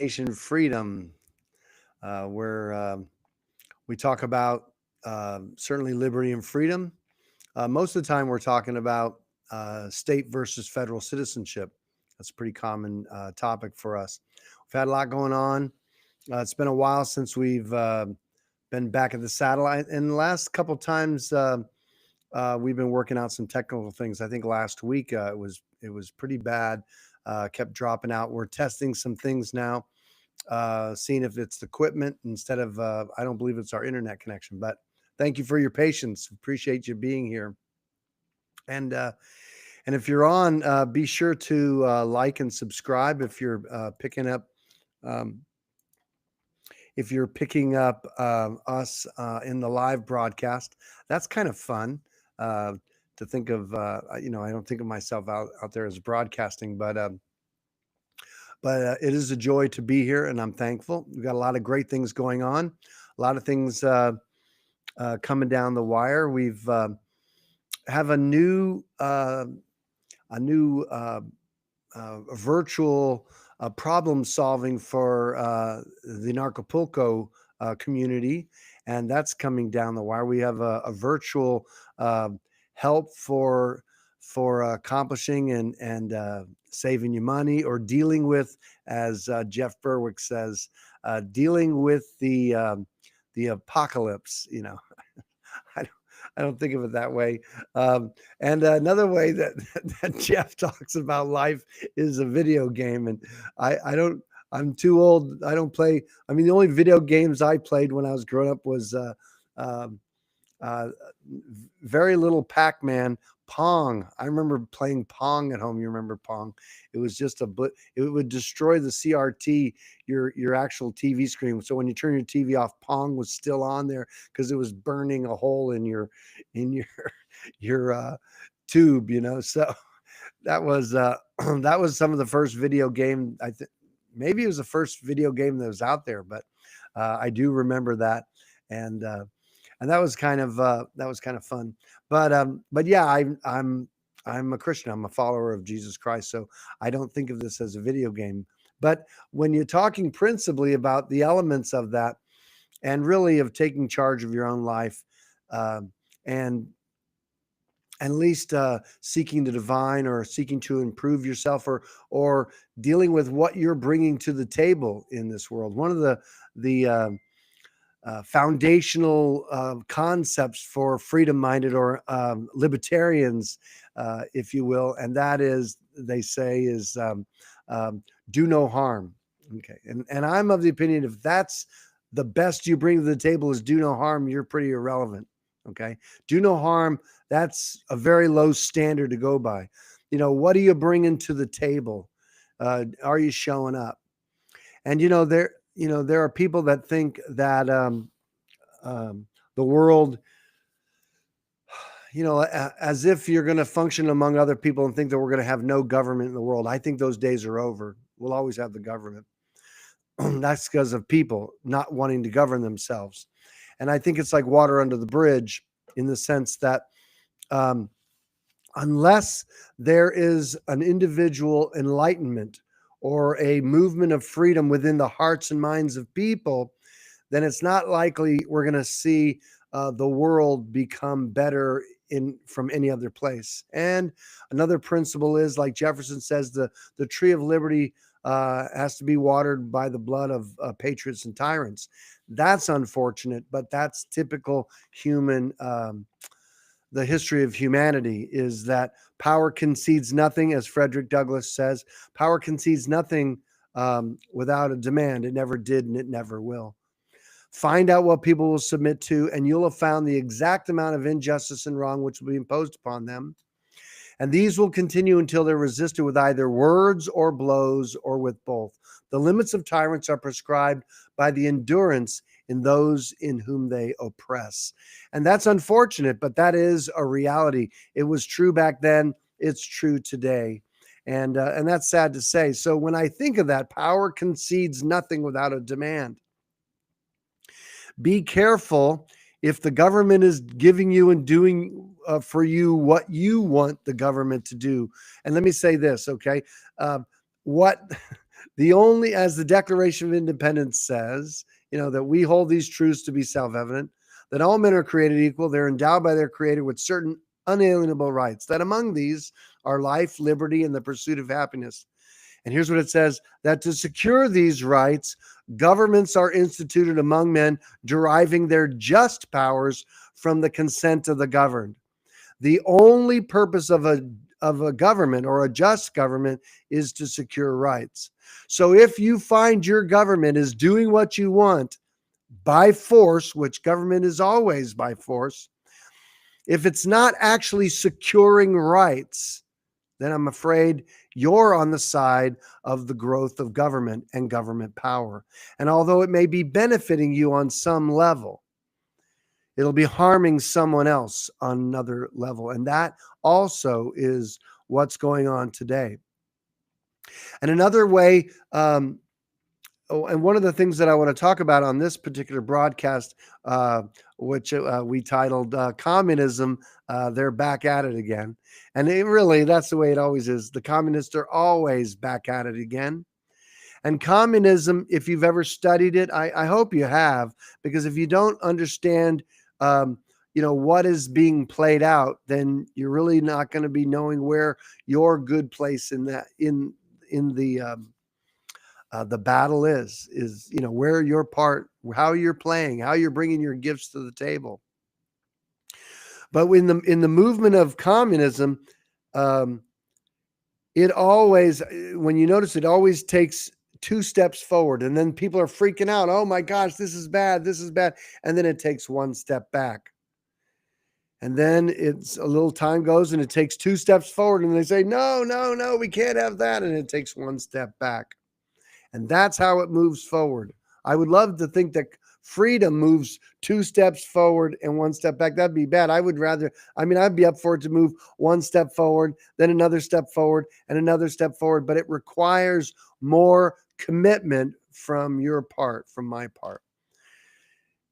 Nation Freedom, where we talk about certainly liberty and freedom. Most of the time, we're talking about state versus federal citizenship. That's a pretty common topic for us. We've had a lot going on. It's been a while since we've been back at the satellite, and the last couple of times we've been working out some technical things. I think last week it was pretty bad. Kept dropping out. We're testing some things now, seeing if it's the equipment instead of I don't believe it's our internet connection. But thank you for your patience. Appreciate you being here. And if you're on, be sure to like and subscribe if you're picking up. Um, if you're picking up us in the live broadcast, that's kind of fun uh, to think of. I don't think of myself out there as broadcasting, but it is a joy to be here, and I'm thankful. We've got a lot of great things going on, a lot of things coming down the wire. We've have a virtual problem solving for the Narcapulco community, and that's coming down the wire. We have a virtual help for accomplishing and saving you money, or dealing with, as Jeff Berwick says, dealing with the apocalypse. I don't, I don't think of it that way. And another way that that Jeff talks about life is a video game, and I don't. I'm too old. I don't play. I mean, the only video games I played when I was growing up was um, uh, very little Pac-Man, Pong. I remember playing Pong at home. You remember Pong? It was just it would destroy the CRT, your actual TV screen. So when you turn your TV off, Pong was still on there because it was burning a hole in your your tube. So that was that was some of the first video game. I think maybe it was the first video game that was out there, but I do remember that. And and that was kind of fun. But yeah, I'm a Christian. I'm a follower of Jesus Christ, so I don't think of this as a video game. But when you're talking principally about the elements of that, and really of taking charge of your own life, uh, and at least seeking the divine, or seeking to improve yourself, or dealing with what you're bringing to the table in this world. One of the foundational concepts for freedom-minded, or libertarians, if you will, and that is, they say, is do no harm. Okay, and I'm of the opinion, if that's the best you bring to the table is do no harm, you're pretty irrelevant. Okay, do no harm. That's a very low standard to go by. What are you bringing to the table? Are you showing up? And there are people that think that the world, as if you're going to function among other people and think that we're going to have no government in the world. I think those days are over. We'll always have the government. That's because of people not wanting to govern themselves. And I think it's like water under the bridge, in the sense that unless there is an individual enlightenment, or a movement of freedom within the hearts and minds of people, then it's not likely we're going to see the world become better from any other place. And another principle is, like Jefferson says, the tree of liberty has to be watered by the blood of patriots and tyrants. That's unfortunate, but that's typical human. The history of humanity is that power concedes nothing, as Frederick Douglass says. Power concedes nothing without a demand. It never did, and it never will. Find out what people will submit to, and you'll have found the exact amount of injustice and wrong which will be imposed upon them. And these will continue until they're resisted with either words or blows, or with both. The limits of tyrants are prescribed by the endurance in those in whom they oppress. And that's unfortunate, but that is a reality. It was true back then. It's true today. And that's sad to say. So when I think of that, power concedes nothing without a demand. Be careful if the government is giving you and doing for you what you want the government to do. And let me say this, okay? What as the Declaration of Independence says, that we hold these truths to be self-evident, that all men are created equal. They're endowed by their Creator with certain unalienable rights, that among these are life, liberty, and the pursuit of happiness. And here's what it says, that to secure these rights, governments are instituted among men, deriving their just powers from the consent of the governed. The only purpose of a government, or a just government, is to secure rights. So if you find your government is doing what you want by force, which government is always by force, if it's not actually securing rights, then I'm afraid you're on the side of the growth of government and government power. And although it may be benefiting you on some level, it'll be harming someone else on another level. And that also is what's going on today. And another way, and one of the things that I want to talk about on this particular broadcast, which we titled Communism, they're back at it again. And that's the way it always is. The communists are always back at it again. And communism, if you've ever studied it, I hope you have, because if you don't understand, what is being played out, then you're really not going to be knowing where your good place in the battle is where your part, how you're playing, how you're bringing your gifts to the table. But in the movement of communism, it always, when you notice, it always takes 2 steps forward, and then people are freaking out. Oh my gosh, this is bad. This is bad. And then it takes 1 step back. And then it's a little time goes and it takes 2 steps forward, and they say, no, we can't have that. And it takes 1 step back. And that's how it moves forward. I would love to think that freedom moves 2 steps forward and 1 step back. That'd be bad. I'd be up for it to move 1 step forward, then another step forward and another step forward. But it requires more commitment from your part, from my part.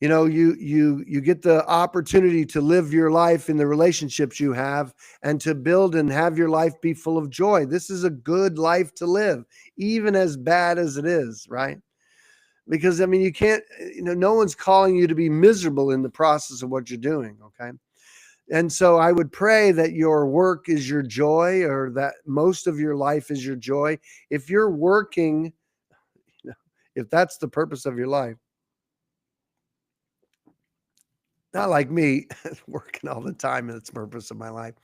You get the opportunity to live your life in the relationships you have, and to build and have your life be full of joy. This is a good life to live, even as bad as it is, right? Because you can't, no one's calling you to be miserable in the process of what you're doing. Okay. And so I would pray that your work is your joy, or that most of your life is your joy. If you're working, if that's the purpose of your life, not like me, working all the time, and it's the purpose of my life.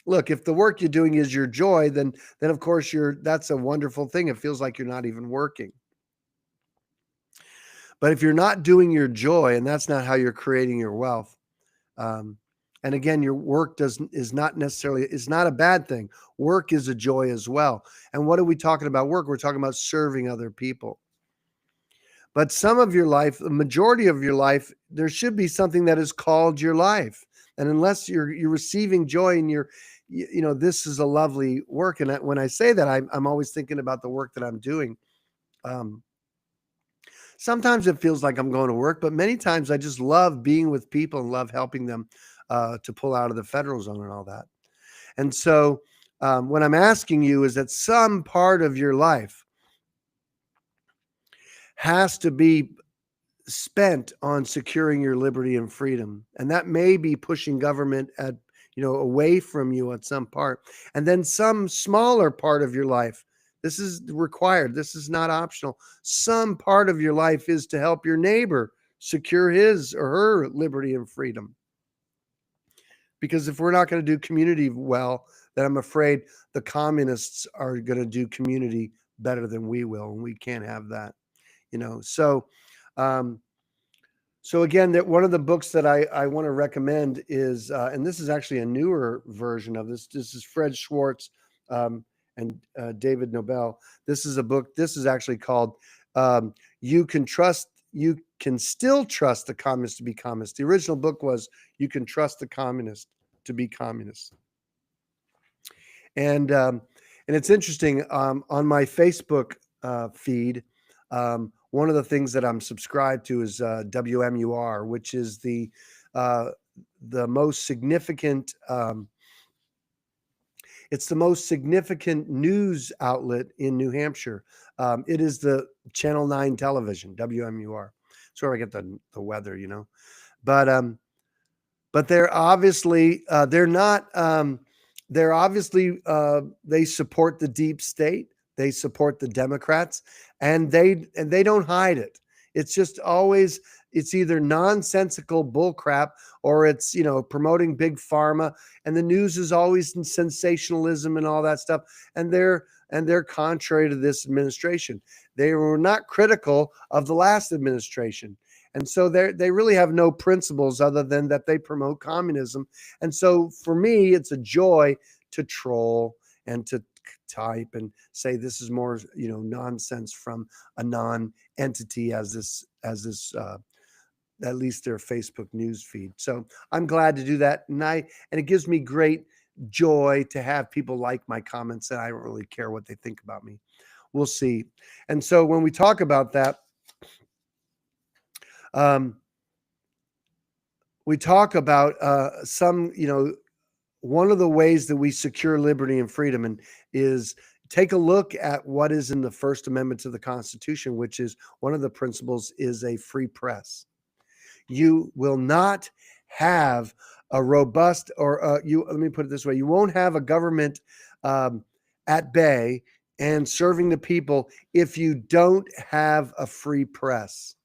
Look, if the work you're doing is your joy, then of course that's a wonderful thing. It feels like you're not even working. But if you're not doing your joy, and that's not how you're creating your wealth, and again, your work is not a bad thing. Work is a joy as well. And what are we talking about? Work. We're talking about serving other people. But some of your life, the majority of your life, there should be something that is called your life. And unless you're receiving joy, and this is a lovely work. And when I say that, I'm always thinking about the work that I'm doing. Sometimes it feels like I'm going to work, but many times I just love being with people and love helping them to pull out of the federal zone and all that. And so what I'm asking you is that some part of your life has to be spent on securing your liberty and freedom. And that may be pushing government away from you at some part. And then some smaller part of your life, this is required. This is not optional. Some part of your life is to help your neighbor secure his or her liberty and freedom. Because if we're not going to do community well, then I'm afraid the communists are going to do community better than we will. And we can't have that. So again, that one of the books that I want to recommend is, and this is actually a newer version of this. This is Fred Schwartz and David Nobel. This is a book. This is actually called "You Can Still Trust the Communists to Be Communists." The original book was "You Can Trust the Communists to Be Communists." And it's interesting, on my Facebook feed. One of the things that I'm subscribed to is WMUR, which is the most significant. It's the most significant news outlet in New Hampshire. It is the Channel 9 television, WMUR. That's where I get the weather, you know. But they're obviously they're not. They're obviously they support the deep state. They support the Democrats, and they don't hide it. It's just always it's either nonsensical bullcrap or it's promoting big pharma, and the news is always in sensationalism and all that stuff. And they're contrary to this administration. They were not critical of the last administration. And so they really have no principles other than that they promote communism. And so for me, it's a joy to troll and to type and say this is more, nonsense from a non-entity as this at least their Facebook news feed. So I'm glad to do that. And it gives me great joy to have people like my comments, and I don't really care what they think about me. We'll see. And so when we talk about that, we talk about one of the ways that we secure liberty and freedom is take a look at what is in the First Amendment to the Constitution, which is one of the principles is a free press. You will not have a robust let me put it this way. You won't have a government at bay and serving the people if you don't have a free press.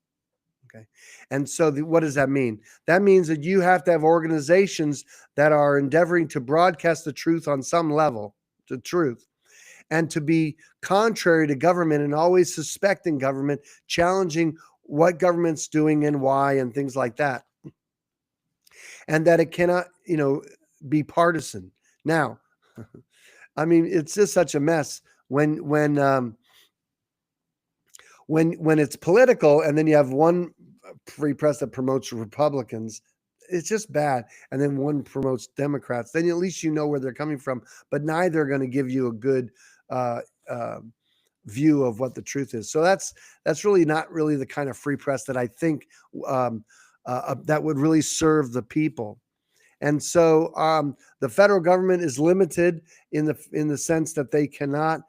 Okay. And so what does that mean? That means that you have to have organizations that are endeavoring to broadcast the truth on some level, the truth, and to be contrary to government and always suspecting government, challenging what government's doing and why and things like that. And that it cannot, be partisan. Now, I mean, it's just such a mess when it's political and then you have one free press that promotes Republicans, it's just bad. And then one promotes Democrats, then at least you know where they're coming from, but neither are going to give you a good view of what the truth is. So that's really not really the kind of free press that I think that would really serve the people. And so the federal government is limited in the sense that they cannot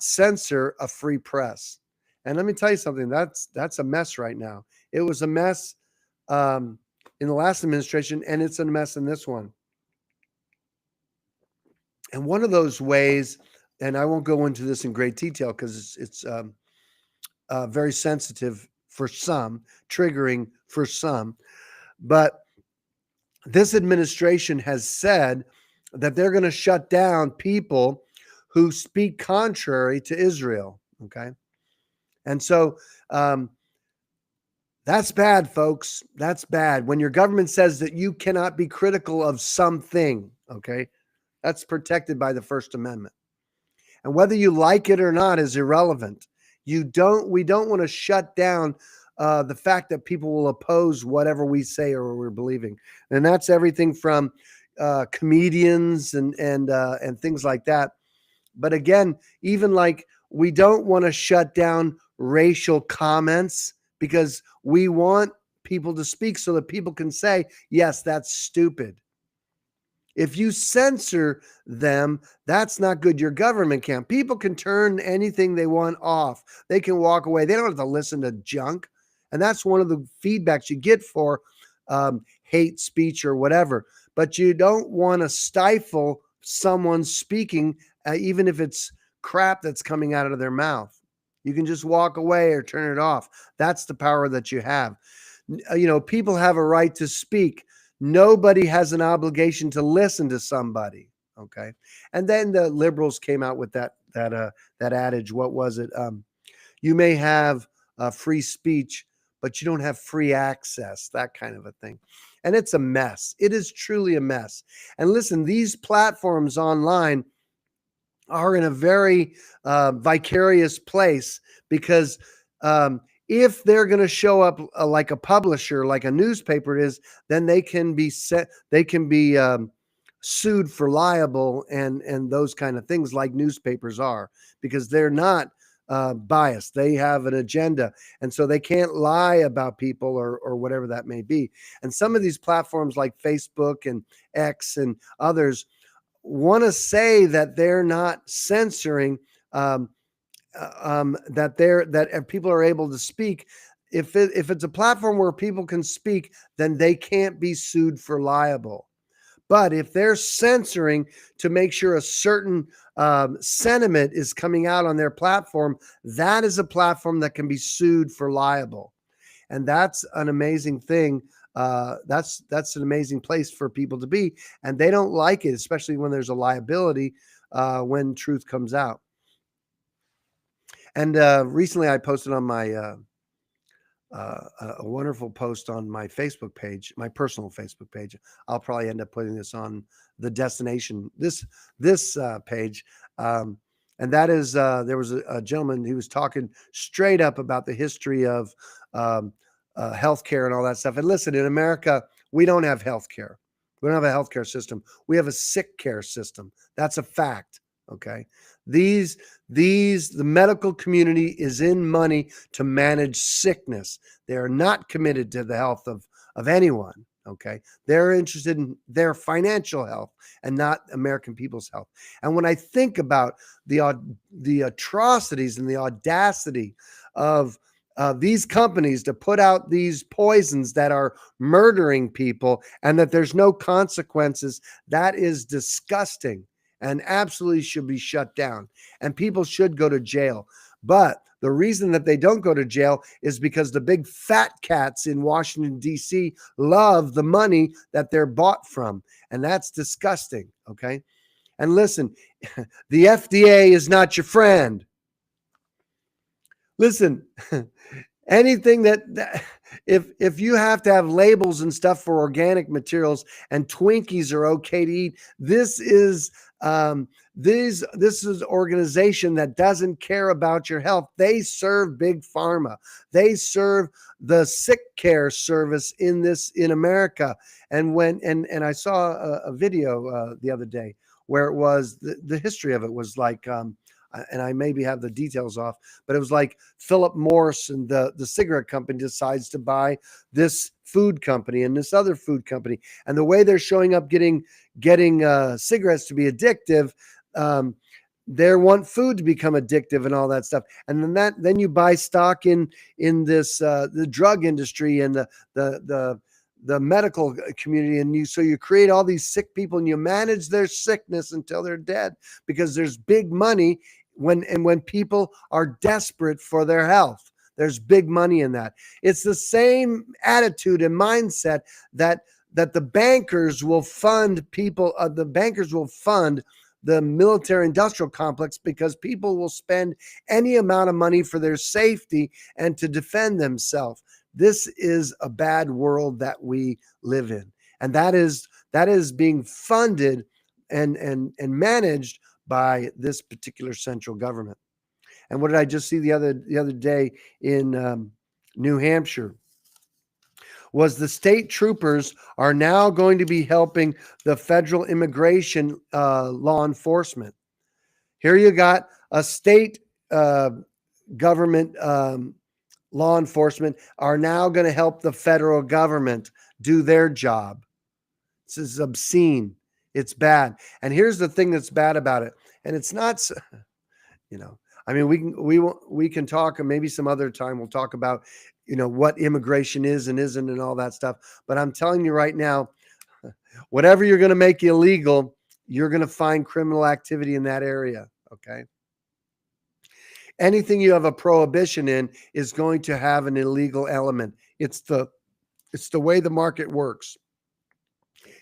censor a free press. And let me tell you something, that's a mess right now. It was a mess in the last administration, and it's a mess in this one. And one of those ways, and I won't go into this in great detail because it's very sensitive for some, triggering for some, but this administration has said that they're going to shut down people who speak contrary to Israel. Okay. And so that's bad, folks. That's bad. When your government says that you cannot be critical of something, okay, that's protected by the First Amendment. And whether you like it or not is irrelevant. We don't want to shut down the fact that people will oppose whatever we say or we're believing. And that's everything from comedians and things like that. But again, even like we don't want to shut down racial comments because we want people to speak so that people can say, yes, that's stupid. If you censor them, that's not good. Your government can't. People can turn anything they want off. They can walk away. They don't have to listen to junk. And that's one of the feedbacks you get for hate speech or whatever. But you don't want to stifle someone speaking, even if it's crap that's coming out of their mouth. You can just walk away or turn it off. That's the power that you have. People have a right to speak. Nobody has an obligation to listen to somebody. Okay. And then the liberals came out with that adage. What was it? You may have free speech, but you don't have free access, that kind of a thing. And it's a mess. It is truly a mess. And listen, these platforms online are in a very vicarious place because if they're going to show up like a publisher, like a newspaper is, then they can be sued for libel and those kind of things like newspapers are, because they're not biased. They have an agenda. And so they can't lie about people or whatever that may be. And some of these platforms like Facebook and X and others want to say that they're not censoring, um, that people are able to speak. If it's a platform where people can speak, then they can't be sued for libel. But if they're censoring to make sure a certain sentiment is coming out on their platform, that is a platform that can be sued for libel. And that's an amazing thing. That's an amazing place for people to be, and they don't like it, especially when there's a liability when truth comes out. And recently, I posted on my a wonderful post on my Facebook page, my personal Facebook page. I'll probably end up putting this on the destination this page, and that is there was a gentleman who was talking straight up about the history of um, healthcare and all that stuff. And listen, in America, we don't have healthcare. We don't have a healthcare system. We have a sick care system. That's a fact. Okay, these the medical community is in money to manage sickness. They are not committed to the health of anyone. Okay, they're interested in their financial health and not American people's health. And when I think about the atrocities and the audacity of these companies to put out these poisons that are murdering people and that there's no consequences, that is disgusting and absolutely should be shut down. And people should go to jail. But the reason that they don't go to jail is because the big fat cats in Washington, D.C. love the money that they're bought from. And that's disgusting. Okay. And listen, the FDA is not your friend. Listen, anything that if you have to have labels and stuff for organic materials and Twinkies are okay to eat, this is this is an organization that doesn't care about your health. They serve big pharma. They serve the sick care service in America. And I saw a video the other day where it was the history of it was like and I maybe have the details off, but it was like Philip Morris and the cigarette company decides to buy this food company and this other food company, and the way they're showing up getting cigarettes to be addictive, they want food to become addictive and all that stuff, and then you buy stock in this the drug industry and the medical community, and you create all these sick people and you manage their sickness until they're dead because there's big money when people are desperate for their health. There's big money in that. It's the same attitude and mindset that the bankers will fund people. The bankers will fund the military industrial complex because people will spend any amount of money for their safety and to defend themselves. This is a bad world that we live in, and that is being funded and managed by this particular central government. And what did I just see the other day in New Hampshire? Was the state troopers are now going to be helping the federal immigration law enforcement. Here you got a state government law enforcement are now going to help the federal government do their job. This is obscene. It's bad. And here's the thing that's bad about it. And it's not, I mean, we can talk, and maybe some other time we'll talk about, what immigration is and isn't and all that stuff. But I'm telling you right now, whatever you're going to make illegal, you're going to find criminal activity in that area. Okay. Anything you have a prohibition in is going to have an illegal element. It's the way the market works.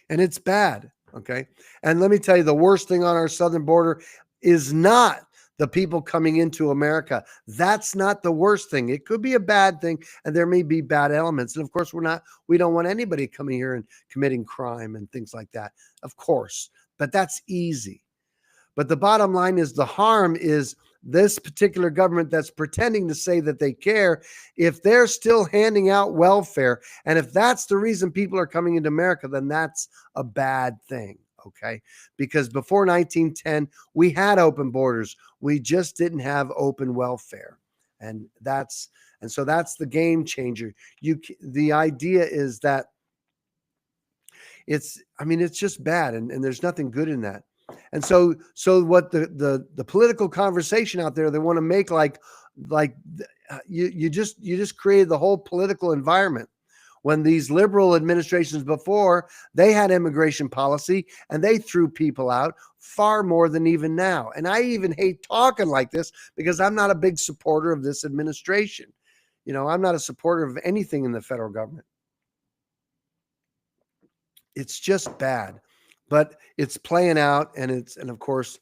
And it's bad. Okay. And let me tell you, the worst thing on our southern border is not the people coming into America. That's not the worst thing. It could be a bad thing, and there may be bad elements. And of course, we don't want anybody coming here and committing crime and things like that. Of course, but that's easy. But the bottom line is the harm is this particular government that's pretending to say that they care. If they're still handing out welfare, and if that's the reason people are coming into America, then that's a bad thing. Okay. Because before 1910, we had open borders. We just didn't have open welfare. And so that's the game changer. The idea is that it's just bad. And there's nothing good in that. And so what the political conversation out there, they want to make like you just created the whole political environment. When these liberal administrations before, they had immigration policy and they threw people out far more than even now. And I even hate talking like this because I'm not a big supporter of this administration. I'm not a supporter of anything in the federal government. It's just bad, but it's playing out, and of course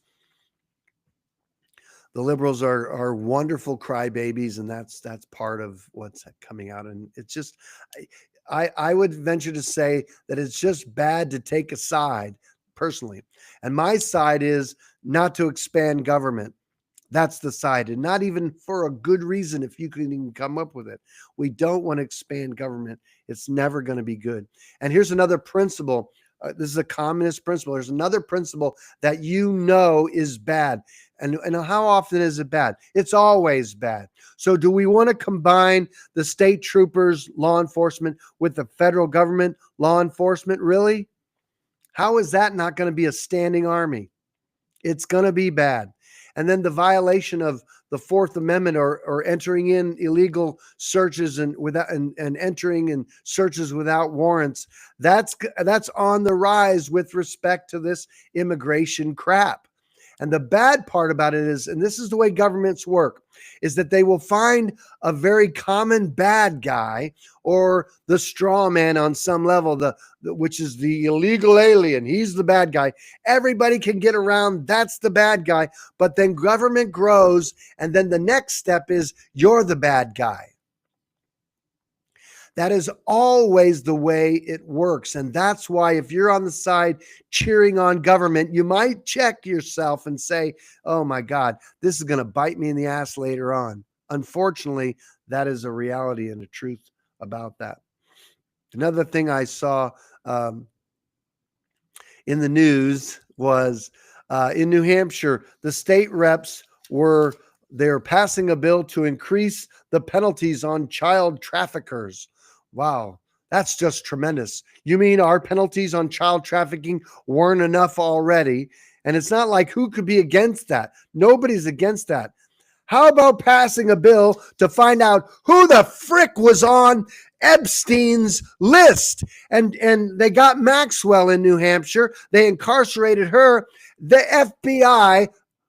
the liberals are wonderful crybabies, and that's part of what's coming out. And it's just, I would venture to say that it's just bad to take a side personally. And my side is not to expand government. That's the side, and not even for a good reason if you can even come up with it. We don't want to expand government. It's never going to be good. And here's another principle. This is a communist principle. There's another principle that is bad. And how often is it bad? It's always bad. So do we want to combine the state troopers, law enforcement, with the federal government, law enforcement? Really? How is that not going to be a standing army? It's going to be bad. And then the violation of the Fourth Amendment, or entering in illegal searches and entering in searches without warrants, that's on the rise with respect to this immigration crap. And the bad part about it is, and this is the way governments work, is that they will find a very common bad guy, or the straw man on some level, which is the illegal alien. He's the bad guy. Everybody can get around. That's the bad guy. But then government grows, and then the next step is you're the bad guy. That is always the way it works. And that's why if you're on the side cheering on government, you might check yourself and say, oh my God, this is going to bite me in the ass later on. Unfortunately, that is a reality and a truth about that. Another thing I saw in the news was in New Hampshire, the state reps they're passing a bill to increase the penalties on child traffickers. Wow, that's just tremendous. You mean our penalties on child trafficking weren't enough already? And it's not like who could be against that? Nobody's against that. How about passing a bill to find out who the frick was on Epstein's list? And they got Maxwell in New Hampshire. They incarcerated her. The FBI,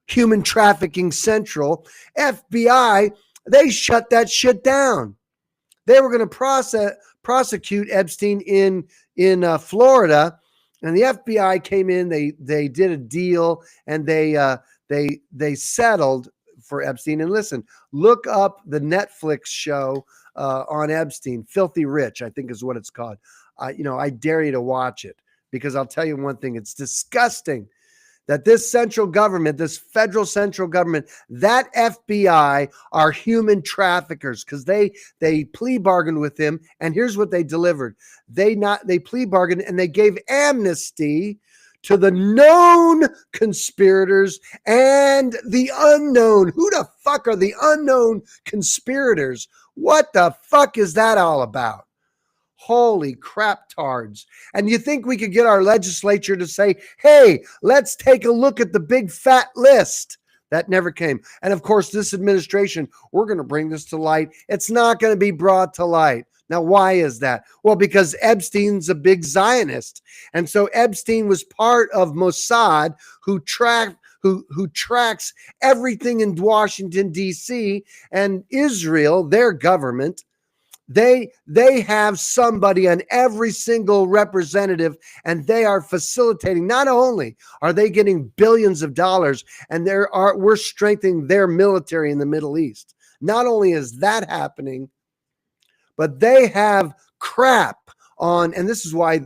Human Trafficking Central, FBI, they shut that shit down. They were going to prosecute Epstein in Florida, and the FBI came in. They did a deal, and they settled for Epstein. And listen, look up the Netflix show on Epstein, Filthy Rich, I think is what it's called. I dare you to watch it, because I'll tell you one thing: it's disgusting that this central government, this federal central government, that FBI are human traffickers, because they plea bargained with him, and here's what they delivered. They plea bargained, and they gave amnesty to the known conspirators and the unknown. Who the fuck are the unknown conspirators? What the fuck is that all about? Holy crap tards. And you think we could get our legislature to say, hey, let's take a look at the big fat list? That never came. And of course, this administration, we're going to bring this to light. It's not going to be brought to light. Now, why is that? Well, because Epstein's a big Zionist. And so Epstein was part of Mossad, who tracks everything in Washington, D.C., and Israel, their government. They have somebody on every single representative, and they are facilitating. Not only are they getting billions of dollars, and we're strengthening their military in the Middle East. Not only is that happening, but they have crap on, and this is why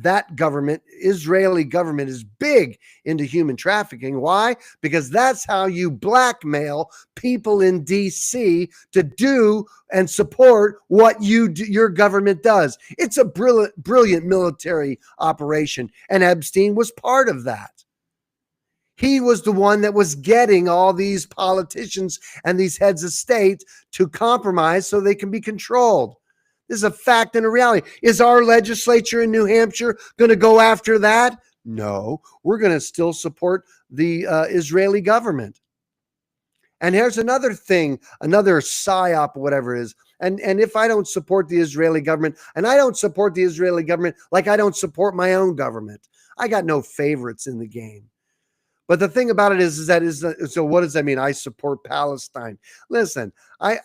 that government, Israeli government, is big into human trafficking. Why? Because that's how you blackmail people in DC to do and support what your government does. It's a brilliant military operation, and Epstein was part of that. He was the one that was getting all these politicians and these heads of state to compromise so they can be controlled. This is a fact and a reality. Is our legislature in New Hampshire going to go after that? No, we're going to still support the Israeli government. And here's another thing, another psyop, whatever it is. And if I don't support the Israeli government, and I don't support the Israeli government like I don't support my own government, I got no favorites in the game. But the thing about it is so what does that mean? I support Palestine. Listen, I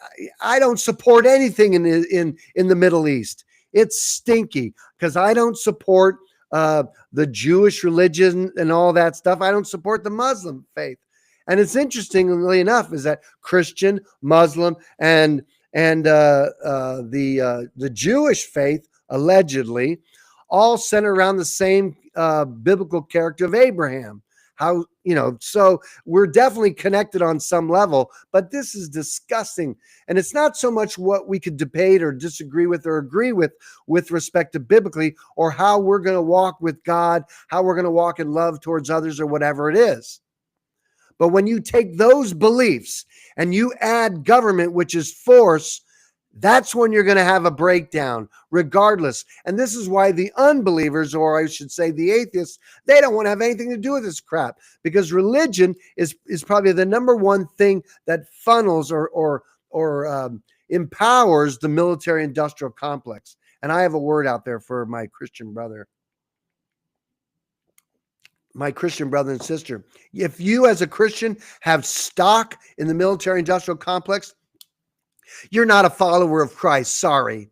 don't support anything in the Middle East. It's stinky because I don't support the Jewish religion and all that stuff. I don't support the Muslim faith. And it's interestingly enough is that Christian, Muslim, and the Jewish faith allegedly all center around the same biblical character of Abraham. How, so we're definitely connected on some level, but this is disgusting. And it's not so much what we could debate or disagree with or agree with respect to biblically, or how we're going to walk with God, how we're going to walk in love towards others, or whatever it is. But when you take those beliefs and you add government, which is force, that's when you're going to have a breakdown, regardless. And this is why the unbelievers, or I should say the atheists, they don't want to have anything to do with this crap, because religion is probably the number one thing that funnels or empowers the military-industrial complex. And I have a word out there for my Christian brother. My Christian brother and sister, if you as a Christian have stock in the military-industrial complex, you're not a follower of Christ. Sorry,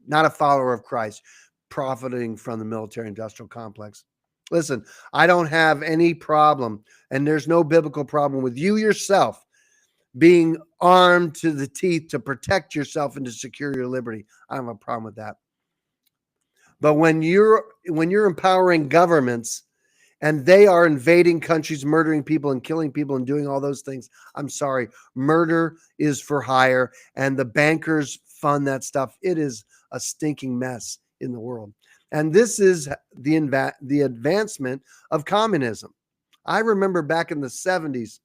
not a follower of Christ, profiting from the military-industrial complex. Listen, I don't have any problem, and there's no biblical problem with you yourself being armed to the teeth to protect yourself and to secure your liberty. I don't have a problem with that. But when you're empowering governments and they are invading countries, murdering people and killing people and doing all those things, I'm sorry. Murder is for hire, and the bankers fund that stuff. It is a stinking mess in the world. And this is the advancement of communism. I remember back in the 70s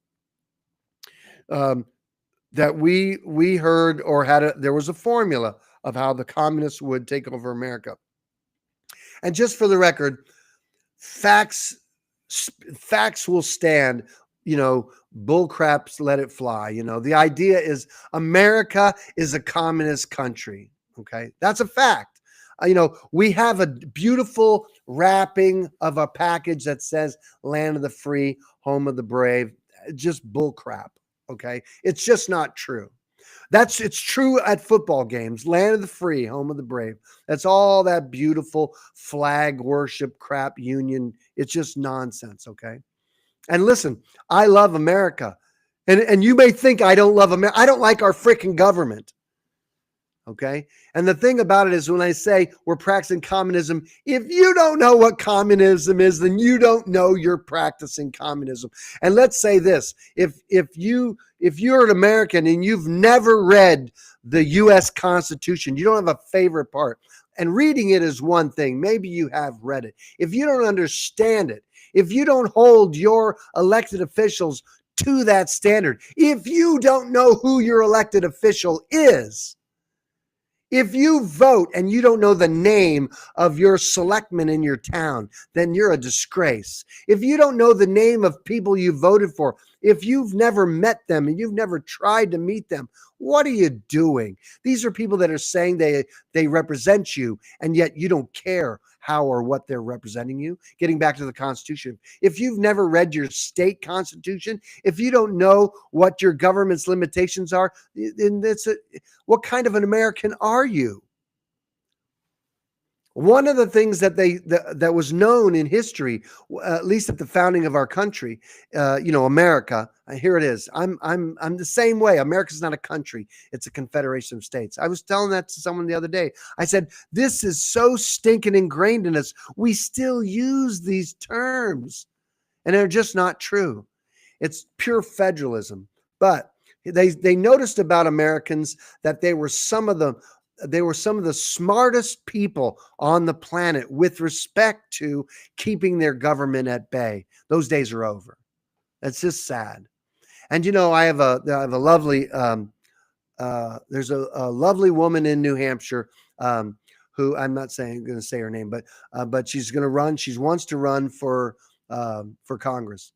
that we heard or there was a formula of how the communists would take over America. And just for the record, facts will stand, bull craps, let it fly. The idea is America is a communist country. Okay. That's a fact. We have a beautiful wrapping of a package that says land of the free, home of the brave. Just bull crap. Okay. It's just not true. It's true at football games, land of the free, home of the brave. That's all that beautiful flag worship crap union. It's just nonsense. Okay. And listen, I love America. And you may think I don't love America. I don't like our freaking government. Okay. And the thing about it is, when I say we're practicing communism, if you don't know what communism is, then you don't know you're practicing communism. And let's say this, if you're an American and you've never read the US Constitution, you don't have a favorite part, and reading it is one thing. Maybe you have read it. If you don't understand it, if you don't hold your elected officials to that standard, if you don't know who your elected official is, if you vote and you don't know the name of your selectman in your town, then you're a disgrace. If you don't know the name of people you voted for, if you've never met them and you've never tried to meet them, what are you doing? These are people that are saying they represent you, and yet you don't care how or what they're representing you. Getting back to the Constitution, if you've never read your state constitution, if you don't know what your government's limitations are, then what kind of an American are you? One of the things that was known in history, at least at the founding of our country, America. Here it is. I'm the same way. America's not a country; it's a confederation of states. I was telling that to someone the other day. I said, "This is so stinking ingrained in us. We still use these terms, and they're just not true. It's pure federalism." But they noticed about Americans that they were some of the smartest people on the planet with respect to keeping their government at bay. Those days are over. That's just sad. And I have a lovely there's a lovely woman in New Hampshire who I'm not going to say her name, but she's going to run. She wants to run for Congress.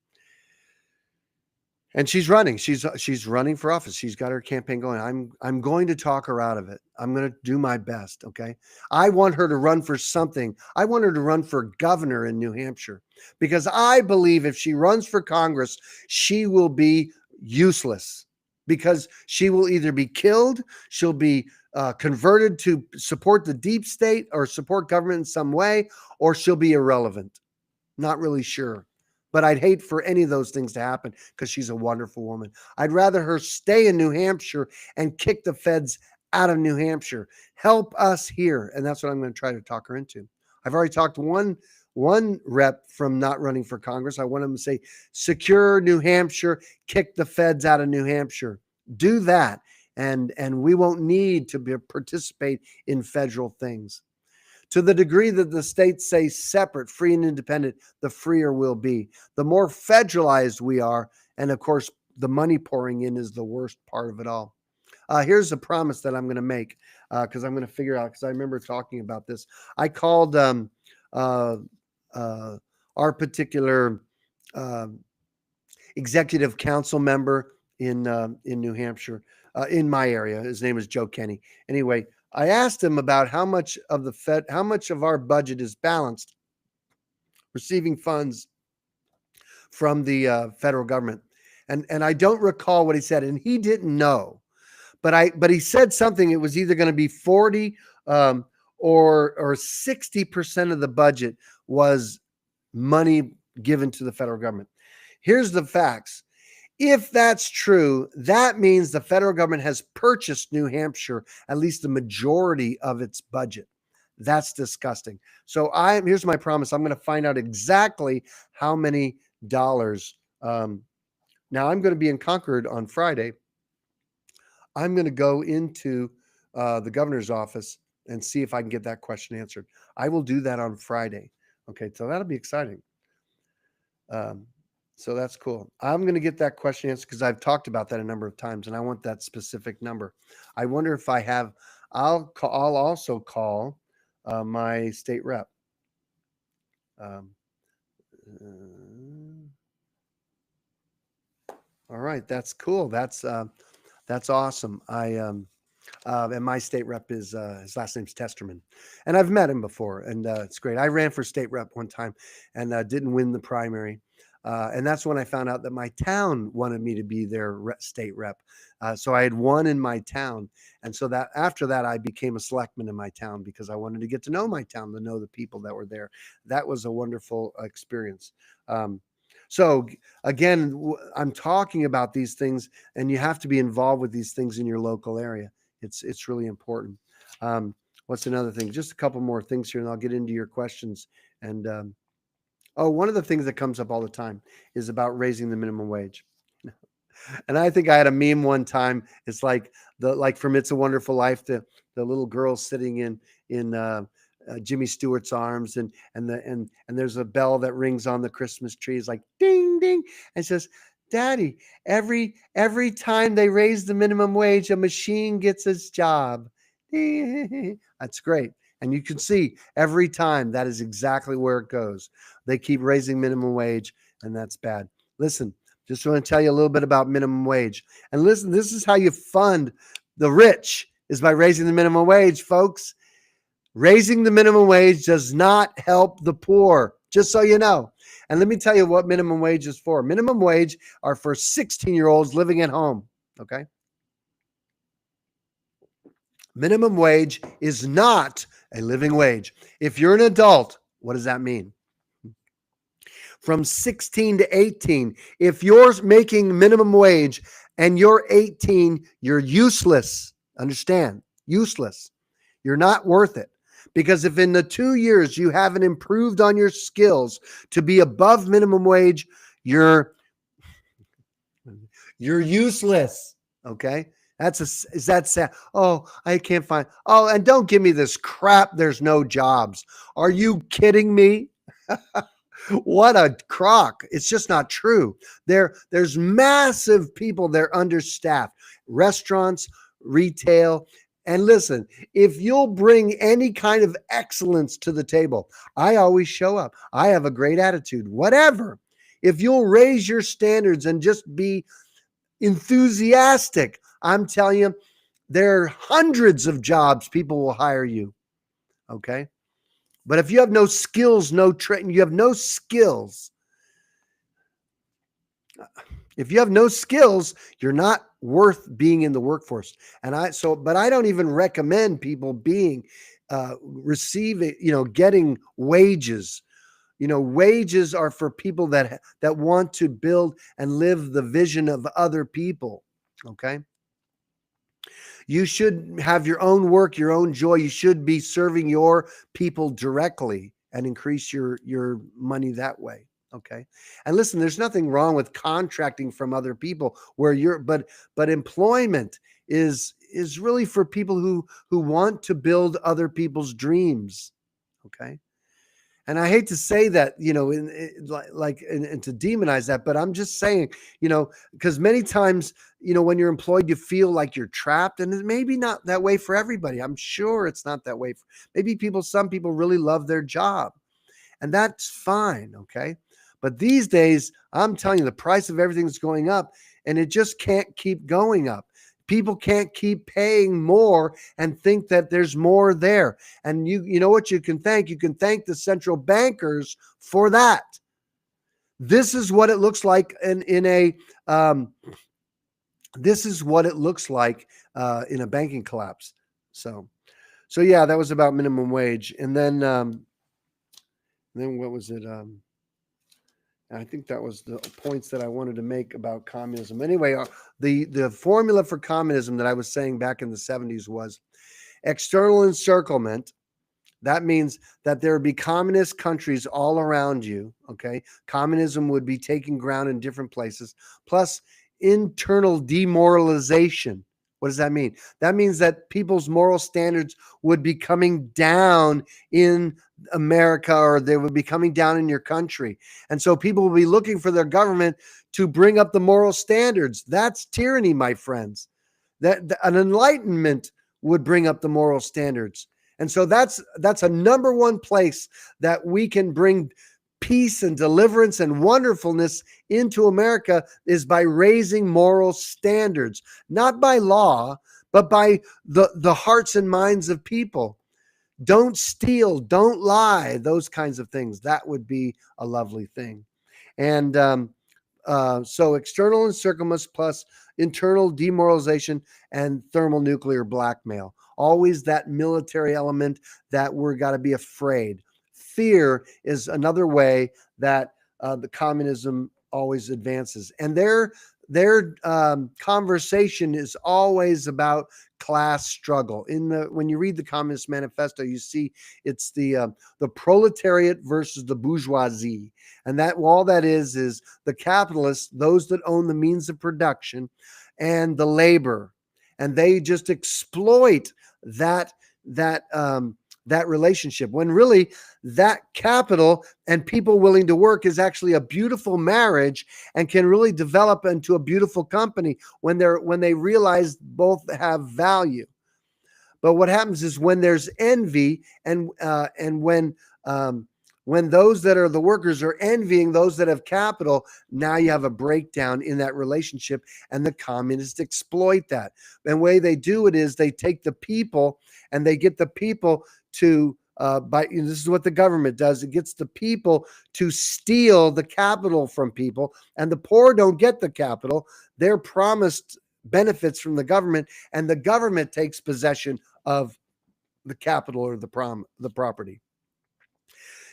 And she's running. She's running for office. She's got her campaign going. I'm going to talk her out of it. I'm going to do my best. Okay. I want her to run for something. I want her to run for governor in New Hampshire, because I believe if she runs for Congress, she will be useless, because she will either be killed, she'll be converted to support the deep state or support government in some way, or she'll be irrelevant. Not really sure. But I'd hate for any of those things to happen, because she's a wonderful woman. I'd rather her stay in New Hampshire and kick the feds out of New Hampshire. Help us here. And that's what I'm going to try to talk her into. I've already talked to one rep from not running for Congress. I want him to say, secure New Hampshire, kick the feds out of New Hampshire. Do that. And we won't need to participate in federal things. To the degree that the states say separate, free, and independent, the freer we'll be. The more federalized we are, and of course, the money pouring in is the worst part of it all. Here's a promise that I'm going to make, because I'm going to figure out, because I remember talking about this. I called our particular executive council member in New Hampshire, in my area. His name is Joe Kenny. Anyway, I asked him about how much of our budget is balanced, receiving funds from the federal government. And I don't recall what he said, and he didn't know, but he said something. It was either going to be 40 or 60% of the budget was money given to the federal government. Here's the facts. If that's true, that means the federal government has purchased New Hampshire, at least the majority of its budget. That's disgusting. So here's my promise. I'm going to find out exactly how many dollars. Now I'm going to be in Concord on Friday. I'm going to go into the governor's office and see if I can get that question answered. I will do that on Friday. Okay, so that'll be exciting. So that's cool. I'm going to get that question answered, because I've talked about that a number of times, and I want that specific number. I wonder if I have. I'll also call my state rep. All right, that's cool. That's awesome. And my state rep is his last name's Testerman, and I've met him before, and it's great. I ran for state rep one time and didn't win the primary. And that's when I found out that my town wanted me to be their state rep. So I had won in my town. And so that after that, I became a selectman in my town, because I wanted to get to know my town, to know the people that were there. That was a wonderful experience. So again, I'm talking about these things, and you have to be involved with these things in your local area. It's really important. What's another thing? Just a couple more things here, and I'll get into your questions. And one of the things that comes up all the time is about raising the minimum wage. And I think I had a meme one time. It's like from It's a Wonderful Life, the little girl sitting in Jimmy Stewart's arms, and there's a bell that rings on the Christmas tree. It's like ding ding, and says, "Daddy, every time they raise the minimum wage, a machine gets its job." That's great. And you can see every time that is exactly where it goes. They keep raising minimum wage, and that's bad. Listen, just want to tell you a little bit about minimum wage. And listen, this is how you fund the rich, is by raising the minimum wage, folks. Raising the minimum wage does not help the poor, just so you know. And let me tell you what minimum wage is for. Minimum wage are for 16-year-olds living at home, okay? Minimum wage is not a living wage. If you're an adult, what does that mean? From 16 to 18, if you're making minimum wage and you're 18, you're useless. Understand? Useless. You're not worth it. Because if in the 2 years you haven't improved on your skills to be above minimum wage, you're useless. Okay? Is that sad? Oh, I can't find. Oh, and don't give me this crap. There's no jobs. Are you kidding me? What a crock. It's just not true. There's massive people. They're understaffed. Restaurants, retail, And listen, if you'll bring any kind of excellence to the table, I always show up. I have a great attitude, whatever. If you'll raise your standards and just be enthusiastic, I'm telling you, there are hundreds of jobs people will hire you. Okay. But if you have no skills, no training, you have no skills. If you have no skills, you're not worth being in the workforce. But I don't even recommend people being receiving, getting wages. Wages are for people that want to build and live the vision of other people. Okay. You should have your own work, your own joy. You should be serving your people directly and increase your money that way. Okay. And listen, there's nothing wrong with contracting from other people where but employment is really for people who want to build other people's dreams. Okay. And I hate to say that, and to demonize that, but I'm just saying, because many times, when you're employed, you feel like you're trapped, and it may be not that way for everybody. I'm sure it's not that way. Maybe some people really love their job, and that's fine. Okay. But these days, I'm telling you, the price of everything's going up, and it just can't keep going up. People can't keep paying more and think that there's more there. And you know what you can thank? You can thank the central bankers for that. This is what it looks like in a banking collapse. So yeah, that was about minimum wage. And then what was it? I think that was the points that I wanted to make about communism. Anyway, the formula for communism that I was saying back in the 70s was external encirclement. That means that there would be communist countries all around you. Okay. Communism would be taking ground in different places, plus internal demoralization. What does that mean? That means that people's moral standards would be coming down in America, or they would be coming down in your country. And so people will be looking for their government to bring up the moral standards. That's tyranny, my friends. That an enlightenment would bring up the moral standards. And so that's a number one place that we can bring peace and deliverance and wonderfulness into America, is by raising moral standards, not by law, but by the hearts and minds of people. Don't steal, don't lie, those kinds of things. That would be a lovely thing. And so external encirclement plus internal demoralization and thermonuclear blackmail. Always that military element that we're got to be afraid. Fear is another way that the communism always advances. And their conversation is always about class struggle. When you read the Communist Manifesto, you see it's the proletariat versus the bourgeoisie, and that all that is the capitalists, those that own the means of production, and the labor, and they just exploit that relationship, when really that capital and people willing to work is actually a beautiful marriage and can really develop into a beautiful company when they realize both have value. But what happens is when there's envy and when those that are the workers are envying those that have capital, now you have a breakdown in that relationship, and the communists exploit that. And the way they do it is they take the people and they get the people to this is what the government does. It gets the people to steal the capital from people, and the poor don't get the capital. They're promised benefits from the government, and the government takes possession of the capital or the property.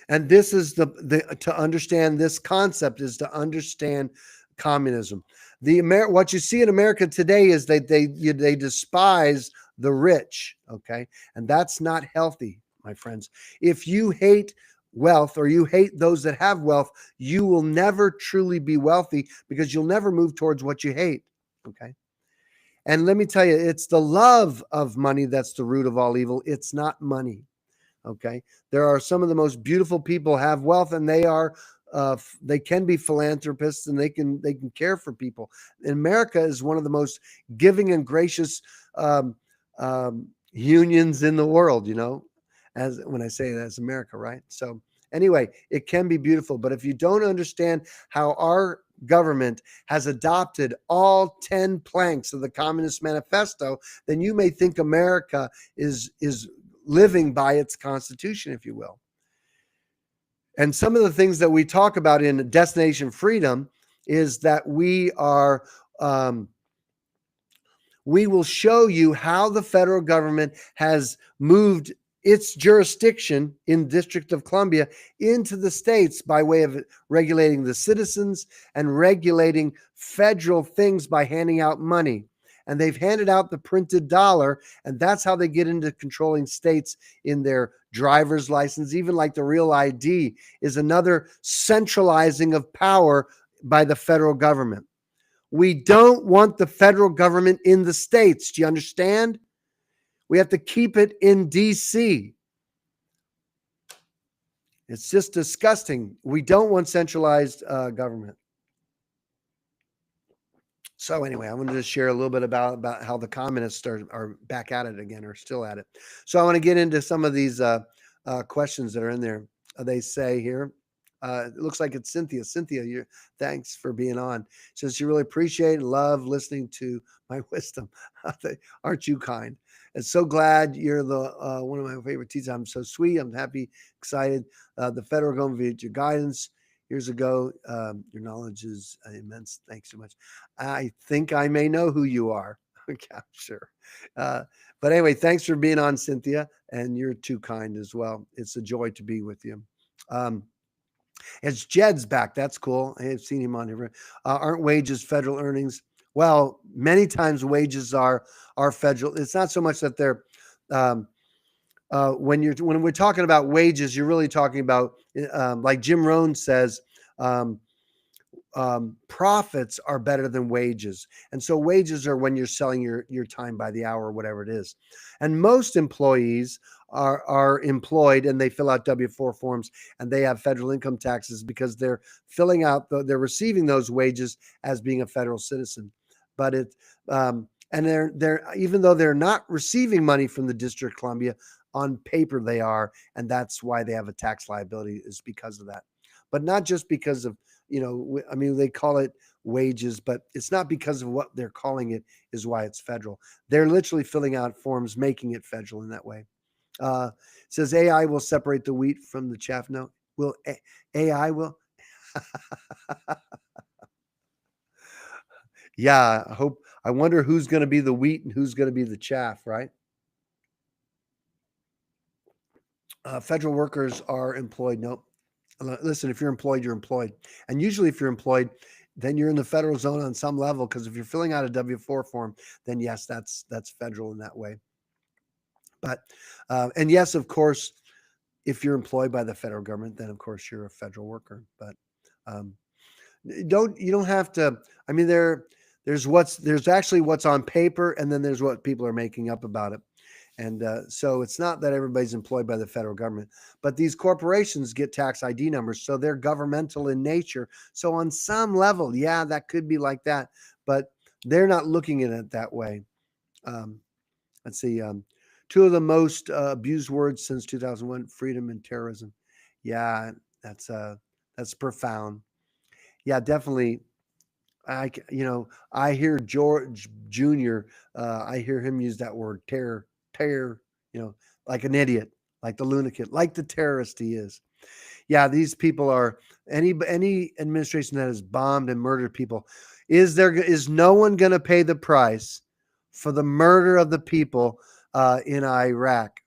And this is to understand this concept is to understand communism. What you see in America today is they despise the rich. Okay. And that's not healthy, my friends. If you hate wealth, or you hate those that have wealth, you will never truly be wealthy, because you'll never move towards what you hate. Okay. And let me tell you, it's the love of money that's the root of all evil. It's not money. Okay. There are some of the most beautiful people have wealth, and they can be philanthropists, and they can care for people. And America is one of the most giving and gracious unions in the world, as when I say that, as America, right? So anyway, it can be beautiful, but if you don't understand how our government has adopted all 10 planks of the Communist Manifesto, then you may think America is living by its constitution, if you will. And some of the things that we talk about in Destination Freedom is that we will show you how the federal government has moved its jurisdiction in District of Columbia into the states by way of regulating the citizens and regulating federal things by handing out money. And they've handed out the printed dollar, and that's how they get into controlling states in their driver's license. Even like the Real ID is another centralizing of power by the federal government. We don't want the federal government in the states. Do you understand? We have to keep it in DC. It's just disgusting. We don't want centralized government. So anyway, I wanted to share a little bit about how the communists are back at it again, or still at it. So I want to get into some of these questions that are in there. They say here, it looks like it's Cynthia. Cynthia, thanks for being on. Says she really appreciate and love listening to my wisdom. Aren't you kind? And so glad you're the one of my favorite teachers. I'm so sweet. I'm happy, excited. The federal government, via your guidance years ago, your knowledge is immense. Thanks so much. I think I may know who you are. Okay, I'm sure. But anyway, thanks for being on, Cynthia. And you're too kind as well. It's a joy to be with you. It's Jed's back. That's cool. I have seen him on here. Aren't wages federal earnings? Well, many times wages are federal. It's not so much that they're when we're talking about wages, you're really talking about like Jim Rohn says, profits are better than wages. And so wages are when you're selling your time by the hour or whatever it is. And most employees are employed and they fill out W-4 forms and they have federal income taxes because they're filling out, they're receiving those wages as being a federal citizen. But and they're even though they're not receiving money from the District of Columbia, on paper they are, and that's why they have a tax liability, is because of that. But not just because of, I mean, they call it wages, but it's not because of what they're calling it is why it's federal. They're literally filling out forms, making it federal in that way. Says AI will separate the wheat from the chaff. No, will AI will? Yeah, I wonder who's going to be the wheat and who's going to be the chaff, right? Federal workers are employed. Nope. Listen, if you're employed, you're employed. And usually if you're employed, then you're in the federal zone on some level, because if you're filling out a W-4 form, then yes, that's federal in that way. But, and yes, of course, if you're employed by the federal government, then of course you're a federal worker. But you don't have to, I mean, there's actually what's on paper, and then there's what people are making up about it. And so it's not that everybody's employed by the federal government, but these corporations get tax ID numbers, so they're governmental in nature. So on some level, yeah, that could be like that, but they're not looking at it that way. Let's see. Two of the most abused words since 2001: freedom and terrorism. Yeah, that's profound. Yeah, definitely. I hear George Jr. I hear him use that word terror, like an idiot, like the lunatic, like the terrorist he is. Yeah, these people are any administration that has bombed and murdered people. Is no one going to pay the price for the murder of the people in Iraq?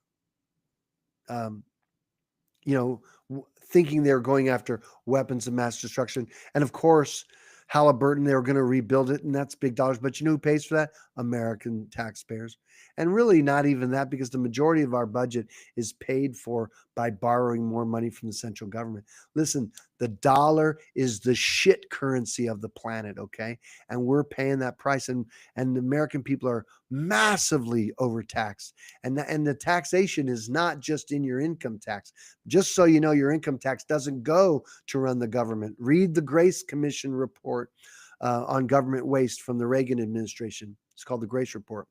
Thinking they were going after weapons of mass destruction, and of course, Halliburton, they were going to rebuild it, and that's big dollars. But you know who pays for that? American taxpayers. And really not even that, because the majority of our budget is paid for by borrowing more money from the central government. Listen, the dollar is the shit currency of the planet, okay? And we're paying that price. And the American people are massively overtaxed. And the taxation is not just in your income tax. Just so you know, your income tax doesn't go to run the government. Read the Grace Commission report on government waste from the Reagan administration. It's called the Grace Report.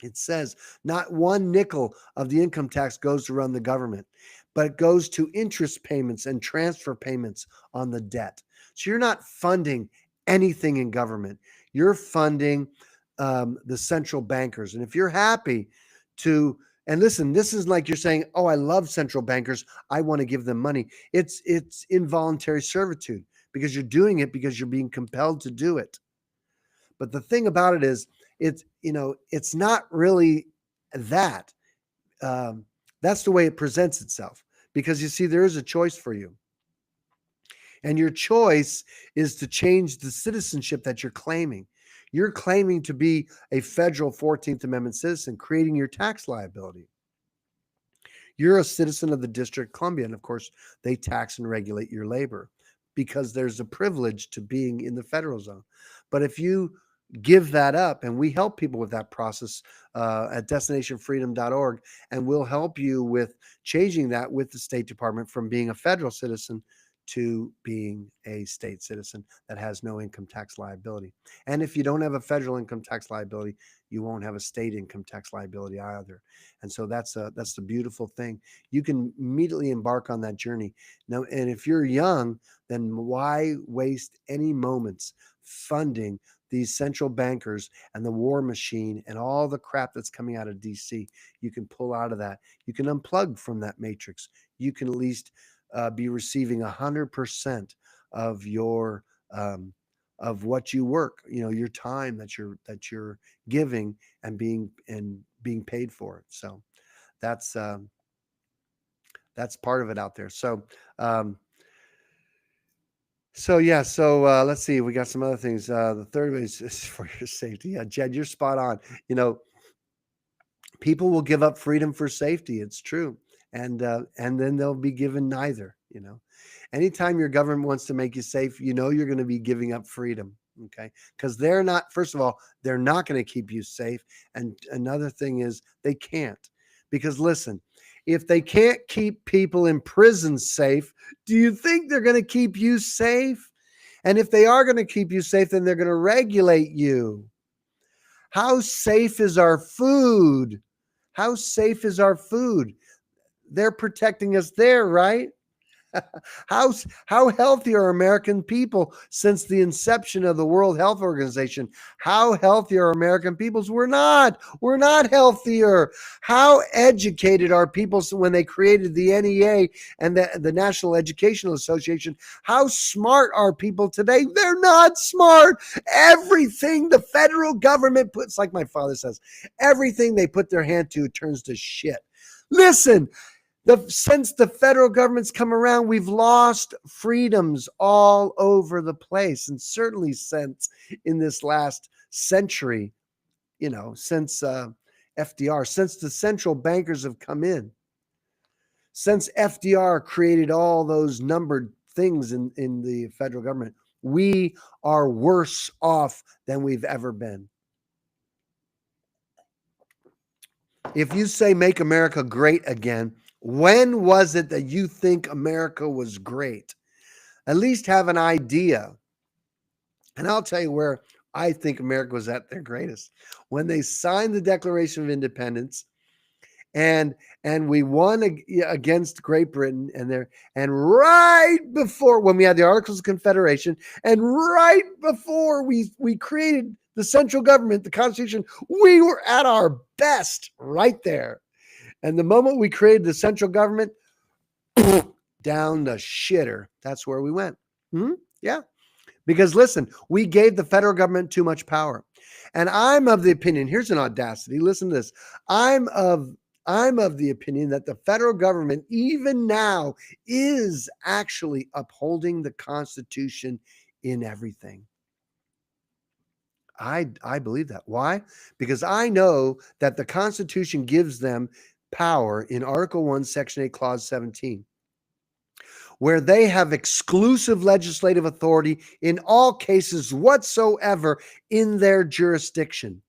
It says not one nickel of the income tax goes to run the government, but it goes to interest payments and transfer payments on the debt. So you're not funding anything in government. You're funding the central bankers. And if you're happy to, and listen, this is like you're saying, oh, I love central bankers, I want to give them money. It's involuntary servitude because you're doing it because you're being compelled to do it. But the thing about it is, it's not really that. That's the way it presents itself, because you see, there is a choice for you. And your choice is to change the citizenship that you're claiming. You're claiming to be a federal 14th Amendment citizen, creating your tax liability. You're a citizen of the District of Columbia, and of course, they tax and regulate your labor because there's a privilege to being in the federal zone. But if you give that up, and we help people with that process at DestinationFreedom.org, and we'll help you with changing that with the State Department from being a federal citizen to being a state citizen that has no income tax liability. And if you don't have a federal income tax liability, you won't have a state income tax liability either. And so that's the beautiful thing. You can immediately embark on that journey. Now, and if you're young, then why waste any moments funding these central bankers and the war machine and all the crap that's coming out of DC? You can pull out of that. You can unplug from that matrix. You can at least be receiving 100% of your of what you work, your time that you're giving and being paid for it. So that's part of it out there. So yeah. So let's see. We got some other things. The third is for your safety. Yeah, Jed, you're spot on. People will give up freedom for safety. It's true. And then they'll be given neither. Anytime your government wants to make you safe, you're going to be giving up freedom. Okay. Because first of all, they're not going to keep you safe. And another thing is they can't. Because listen, if they can't keep people in prison safe, do you think they're going to keep you safe? And if they are going to keep you safe, then they're going to regulate you. How safe is our food? How safe is our food? They're protecting us there, right? How healthy are American people since the inception of the World Health Organization? How healthy are American peoples? We're not healthier. How educated are people when they created the NEA and the National Educational Association? How smart are people today? They're not smart. Everything the federal government puts, like my father says, everything they put their hand to turns to shit. Listen, since the federal government's come around, we've lost freedoms all over the place. And certainly since in this last century, since FDR, since the central bankers have come in, since FDR created all those numbered things in the federal government, we are worse off than we've ever been. If you say make America great again, when was it that you think America was great? At least have an idea. And I'll tell you where I think America was at their greatest. When they signed the Declaration of Independence and we won against Great Britain and right before when we had the Articles of Confederation and right before we created the central government, the Constitution, we were at our best right there. And the moment we created the central government, down the shitter. That's where we went. Yeah. Because listen, we gave the federal government too much power. And I'm of the opinion, here's an audacity. Listen to this. I'm of the opinion that the federal government, even now, is actually upholding the Constitution in everything. I believe that. Why? Because I know that the Constitution gives them power in Article 1, Section 8, Clause 17, where they have exclusive legislative authority in all cases whatsoever in their jurisdiction.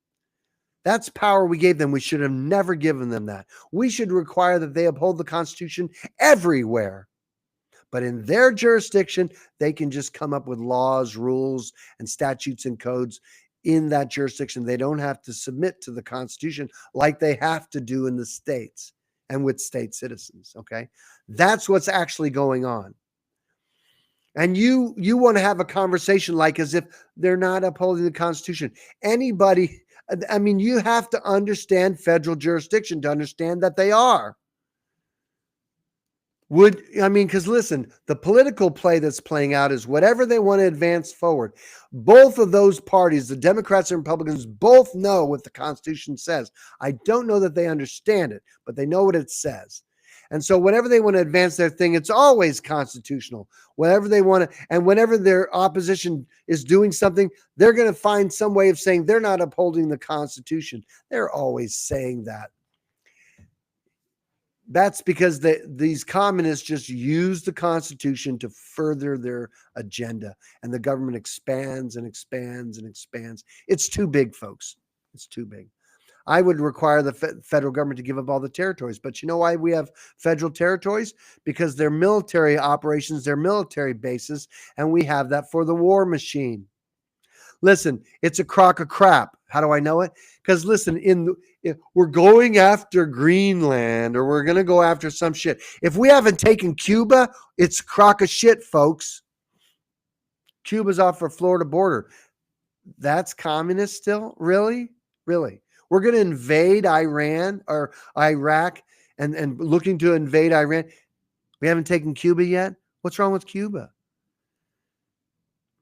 That's power we gave them. We should have never given them that. We should require that they uphold the Constitution everywhere. But in their jurisdiction, they can just come up with laws, rules, and statutes and codes in that jurisdiction. They don't have to submit to the Constitution like they have to do in the states and with state citizens. Okay. That's what's actually going on. And you want to have a conversation like as if they're not upholding the Constitution. Anybody, I mean, you have to understand federal jurisdiction to understand that they are. Because listen, the political play that's playing out is whatever they want to advance forward. Both of those parties, the Democrats and Republicans, both know what the Constitution says. I don't know that they understand it, but they know what it says. And so whenever they want to advance their thing, it's always constitutional. Whatever they want to, and whenever their opposition is doing something, they're going to find some way of saying they're not upholding the Constitution. They're always saying that. That's because these communists just use the Constitution to further their agenda, and the government expands and expands and expands. It's too big, folks. It's too big. I would require the federal government to give up all the territories. But you know why we have federal territories? Because they're military operations, they're military bases, and we have that for the war machine. Listen, it's a crock of crap. How do I know it? Because listen, we're going after Greenland, or we're going to go after some shit. If we haven't taken Cuba, it's a crock of shit, folks. Cuba's off our Florida border. That's communist still? Really? Really? We're going to invade Iran or Iraq and looking to invade Iran. We haven't taken Cuba yet? What's wrong with Cuba?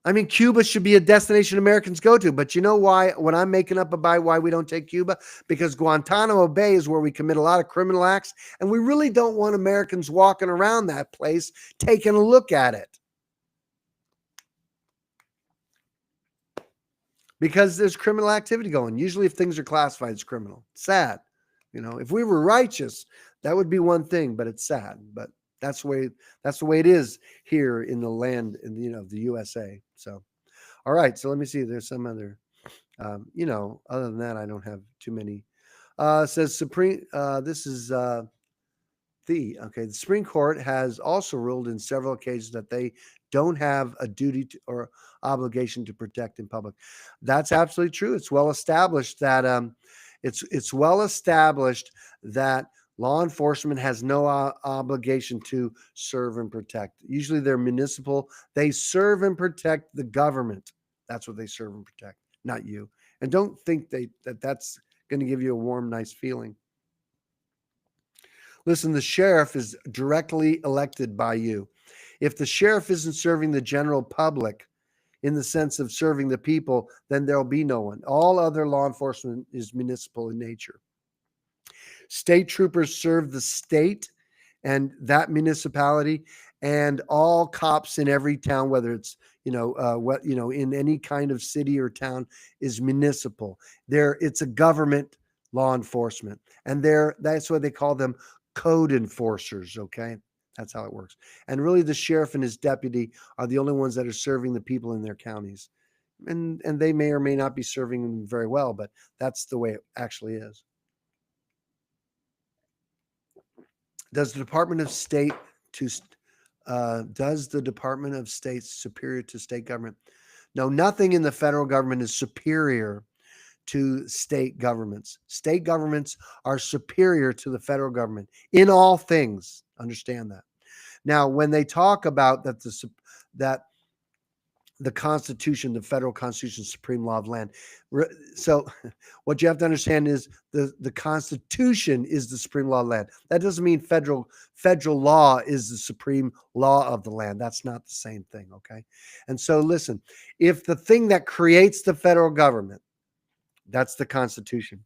I mean, Cuba should be a destination Americans go to, but you know why? When I'm making up about why we don't take Cuba, because Guantanamo Bay is where we commit a lot of criminal acts, and we really don't want Americans walking around that place taking a look at it. Because there's criminal activity going. Usually if things are classified as criminal. Sad. If we were righteous, that would be one thing, but it's sad. But that's the way it is here in the land in the USA. So, all right. So let me see. There's some other, other than that, I don't have too many. Says Supreme. This is the Supreme Court has also ruled in several occasions that they don't have a duty or obligation to protect in public. That's absolutely true. It's well established that law enforcement has no obligation to serve and protect. Usually they're municipal. They serve and protect the government. That's what they serve and protect, not you. And don't think that's going to give you a warm, nice feeling. Listen, the sheriff is directly elected by you. If the sheriff isn't serving the general public in the sense of serving the people, then there'll be no one. All other law enforcement is municipal in nature. State troopers serve the state and that municipality, and all cops in every town, whether it's in any kind of city or town, is municipal. It's a government law enforcement, and that's why they call them code enforcers. Okay, that's how it works. And really, the sheriff and his deputy are the only ones that are serving the people in their counties, and they may or may not be serving them very well, but that's the way it actually is. Does the Department of State superior to state government? No, nothing in the federal government is superior to state governments. State governments are superior to the federal government in all things. Understand that. Now, when they talk about that the Constitution, the federal Constitution, supreme law of land. So what you have to understand is the Constitution is the supreme law of land. That doesn't mean federal law is the supreme law of the land. That's not the same thing, okay? And so listen, if the thing that creates the federal government, that's the Constitution,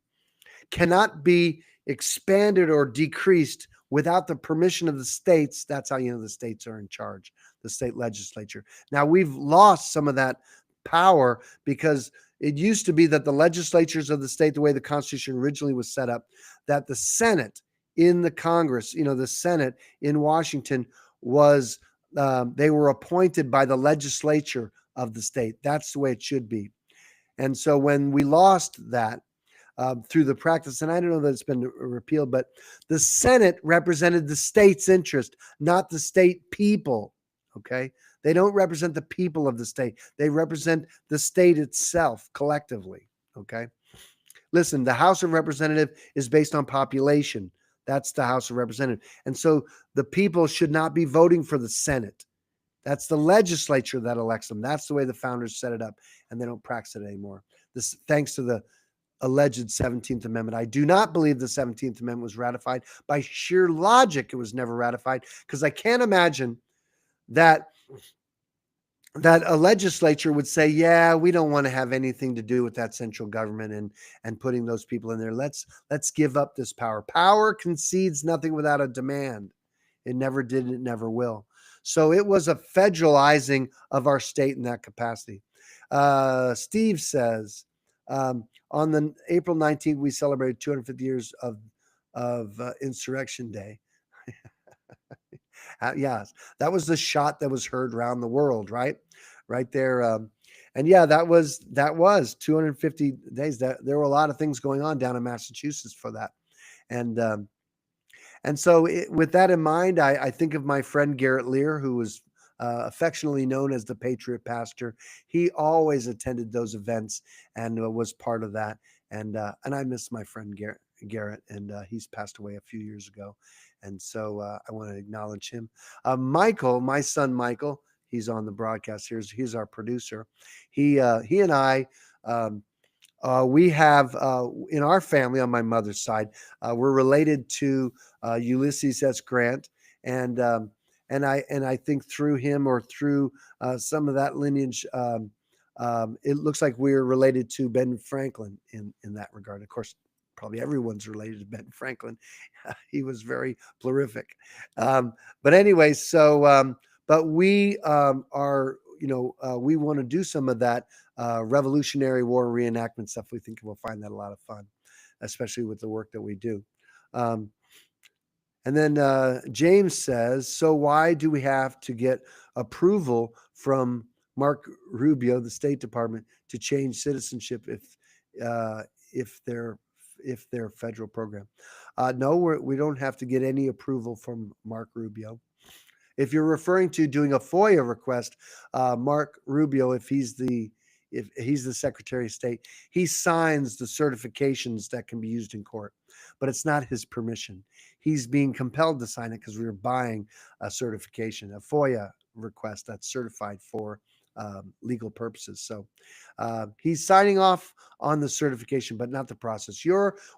cannot be expanded or decreased without the permission of the states, that's how you know the states are in charge, the state legislature. Now, we've lost some of that power because it used to be that the legislatures of the state, the way the Constitution originally was set up, that the Senate in the Congress, the Senate in Washington was, they were appointed by the legislature of the state. That's the way it should be. And so when we lost that, through the practice, and I don't know that it's been repealed, but the Senate represented the state's interest, not the state people, okay? They don't represent the people of the state. They represent the state itself collectively. Okay. Listen, the House of Representatives is based on population. That's the House of Representatives. And so the people should not be voting for the Senate. That's the legislature that elects them. That's the way the founders set it up, and they don't practice it anymore. This, thanks to the alleged 17th Amendment. I do not believe the 17th Amendment was ratified. By sheer logic, it was never ratified, because I can't imagine that a legislature would say, yeah, we don't want to have anything to do with that central government and putting those people in there. Let's give up this power. Power concedes nothing without a demand. It never did, it never will. So it was a federalizing of our state in that capacity. Steve says, on the April 19th, we celebrated 250 years of Insurrection Day. Yes, that was the shot that was heard around the world, right? Right there. And yeah, that was 250 days. That there were a lot of things going on down in Massachusetts for that. And so with that in mind, I think of my friend Garrett Lear, who was affectionately known as the Patriot Pastor. He always attended those events and was part of that. And I miss my friend Garrett, and he's passed away a few years ago. And so I want to acknowledge him. Michael, my son Michael, he's on the broadcast here. He's our producer. He and I, we have in our family on my mother's side, we're related to Ulysses S. Grant, and I think through him or through some of that lineage, it looks like we're related to Ben Franklin in that regard. Of course, probably everyone's related to Ben Franklin. He was very prolific. But anyway, so but we are, we want to do some of that Revolutionary War reenactment stuff. We think we'll find that a lot of fun, especially with the work that we do. And then James says, so why do we have to get approval from Mark Rubio, the State Department, to change citizenship if they're federal program? No, we don't have to get any approval from Mark Rubio. If you're referring to doing a FOIA request, Mark Rubio, if he's the Secretary of State, he signs the certifications that can be used in court, but it's not his permission. He's being compelled to sign it because we were buying a certification, a FOIA request that's certified for legal purposes. So he's signing off on the certification, but not the process.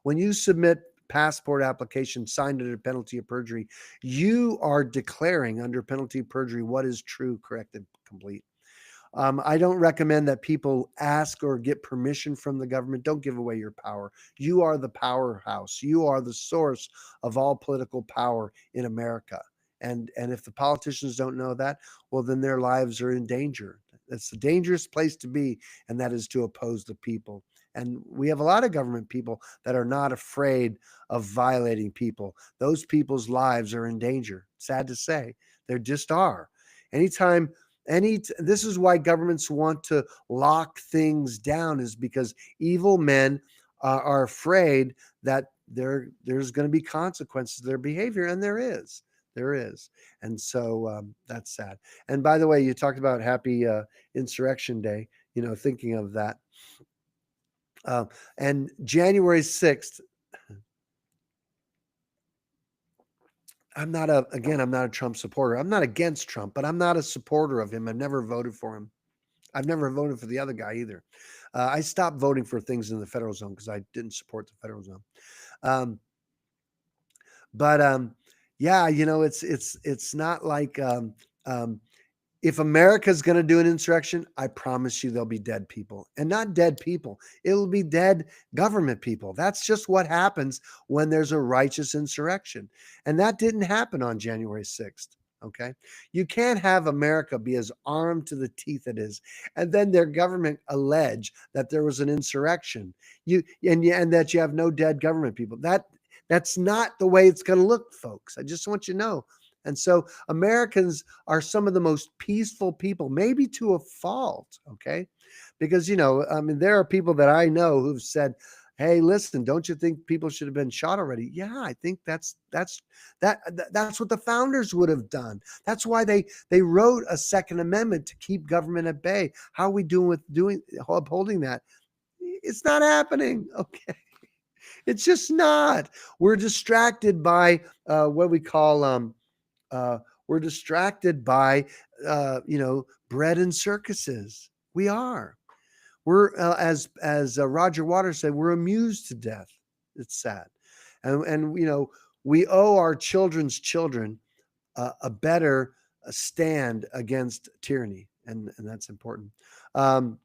When you submit passport application signed under penalty of perjury, you are declaring under penalty of perjury what is true, correct, and complete. I don't recommend that people ask or get permission from the government. Don't give away your power. You are the powerhouse. You are the source of all political power in America. And if the politicians don't know that, well, then their lives are in danger. It's a dangerous place to be, and that is to oppose the people. And we have a lot of government people that are not afraid of violating people. Those people's lives are in danger. Sad to say, they just are. This is why governments want to lock things down, is because evil men are afraid that there's going to be consequences to their behavior, and there is. And so that's sad. And by the way, you talked about Happy Insurrection Day, thinking of that. And January 6th, I'm not a Trump supporter. I'm not against Trump, but I'm not a supporter of him. I've never voted for him. I've never voted for the other guy either. I stopped voting for things in the federal zone because I didn't support the federal zone. Yeah, it's not like if America's going to do an insurrection, I promise you there'll be dead people, and not dead people. It'll be dead government people. That's just what happens when there's a righteous insurrection. And that didn't happen on January 6th. Okay. You can't have America be as armed to the teeth it is, and then their government allege that there was an insurrection. And that you have no dead government people. That's not the way it's going to look, folks. I just want you to know. And so Americans are some of the most peaceful people, maybe to a fault, okay? Because, there are people that I know who've said, Hey, listen, don't you think people should have been shot already? Yeah, I think that's what the founders would have done. That's why they wrote a Second Amendment to keep government at bay. How are we doing with doing upholding that? It's not happening. Okay. It's just not. We're distracted by what we call uh, we're distracted by bread and circuses. We are. We're as Roger Waters said, we're amused to death. It's sad, and we owe our children's children a better stand against tyranny, and that's important. Um,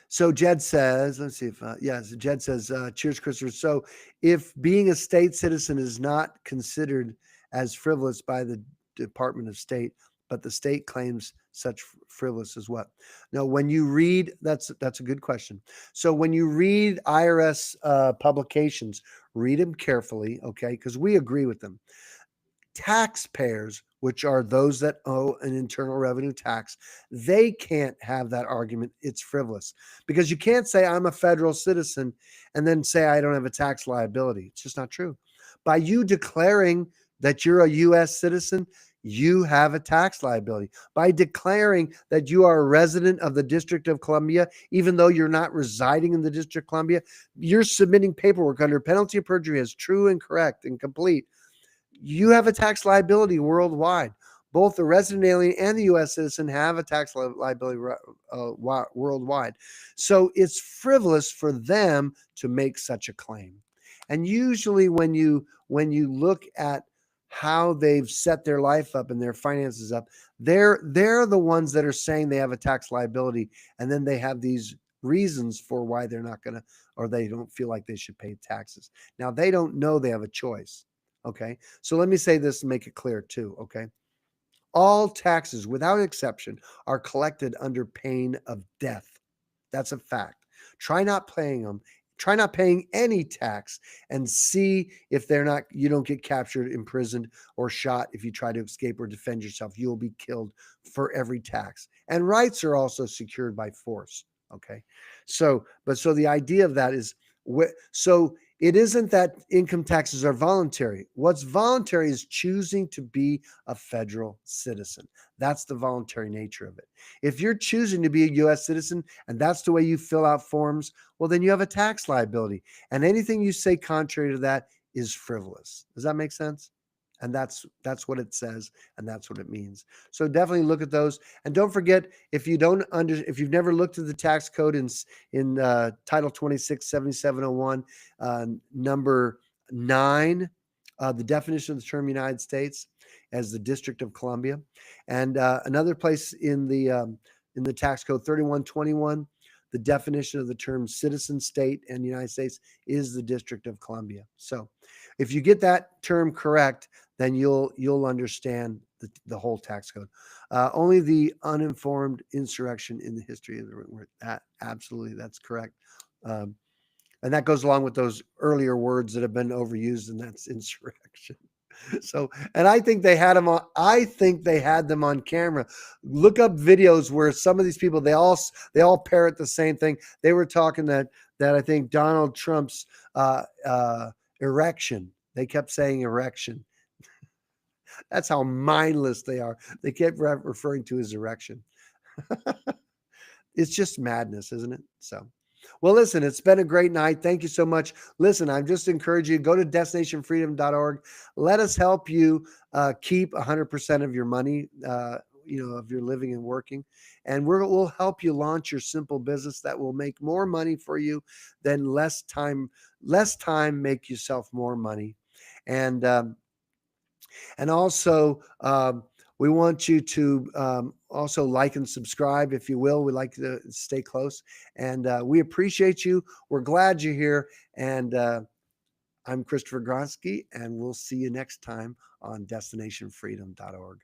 so Jed says, let's see if, yes, Jed says, cheers, Christopher. So if being a state citizen is not considered as frivolous by the Department of State, but the state claims such frivolous as what? No, when you read, that's a good question. So when you read IRS publications, read them carefully, okay? Because we agree with them. Taxpayers, which are those that owe an internal revenue tax, they can't have that argument. It's frivolous because you can't say I'm a federal citizen and then say I don't have a tax liability. It's just not true. By you declaring that you're a U.S. citizen, you have a tax liability. By declaring that you are a resident of the District of Columbia, even though you're not residing in the District of Columbia, you're submitting paperwork under penalty of perjury as true and correct and complete. You have a tax liability worldwide. Both the resident alien and the U.S. citizen have a tax liability worldwide. So it's frivolous for them to make such a claim. And usually, when you look at how they've set their life up and their finances up, they're the ones that are saying they have a tax liability, and then they have these reasons for why they're not going to, or they don't feel like they should pay taxes. Now they don't know they have a choice. Okay. So let me say this and make it clear too. Okay. All taxes, without exception, are collected under pain of death. That's a fact. Try not paying them. Try not paying any tax and see if you don't get captured, imprisoned, or shot if you try to escape or defend yourself. You'll be killed for every tax. And rights are also secured by force. Okay. So the idea of that is, so it isn't that income taxes are voluntary. What's voluntary is choosing to be a federal citizen. That's the voluntary nature of it. If you're choosing to be a U.S. citizen and that's the way you fill out forms, well, then you have a tax liability. And anything you say contrary to that is frivolous. Does that make sense? And that's what it says, and that's what it means. So definitely look at those, and don't forget, if you've never looked at the tax code in Title 26 7701, number 9, the definition of the term United States as the District of Columbia, and another place in the tax code 3121. The definition of the term citizen state and United States is the District of Columbia. So if you get that term correct, then you'll understand the whole tax code. Only the uninformed insurrection in the history of the word. Absolutely, that's correct. Um, and that goes along with those earlier words that have been overused, and that's insurrection. So, and I think they had them on. I think they had them on camera. Look up videos where some of these people they all parrot the same thing. They were talking that I think Donald Trump's erection. They kept saying erection. That's how mindless they are. They kept referring to his erection. It's just madness, isn't it? So, well, listen, it's been a great night. Thank you so much. Listen, I'm just encouraging you to go to DestinationFreedom.org. Let us help you keep 100% of your money, of your living and working. And we'll help you launch your simple business that will make more money for you than less time make yourself more money. And also, we want you to also like and subscribe, if you will. We like to stay close, and we appreciate you. We're glad you're here. And I'm Christopher Gronsky, and we'll see you next time on DestinationFreedom.org.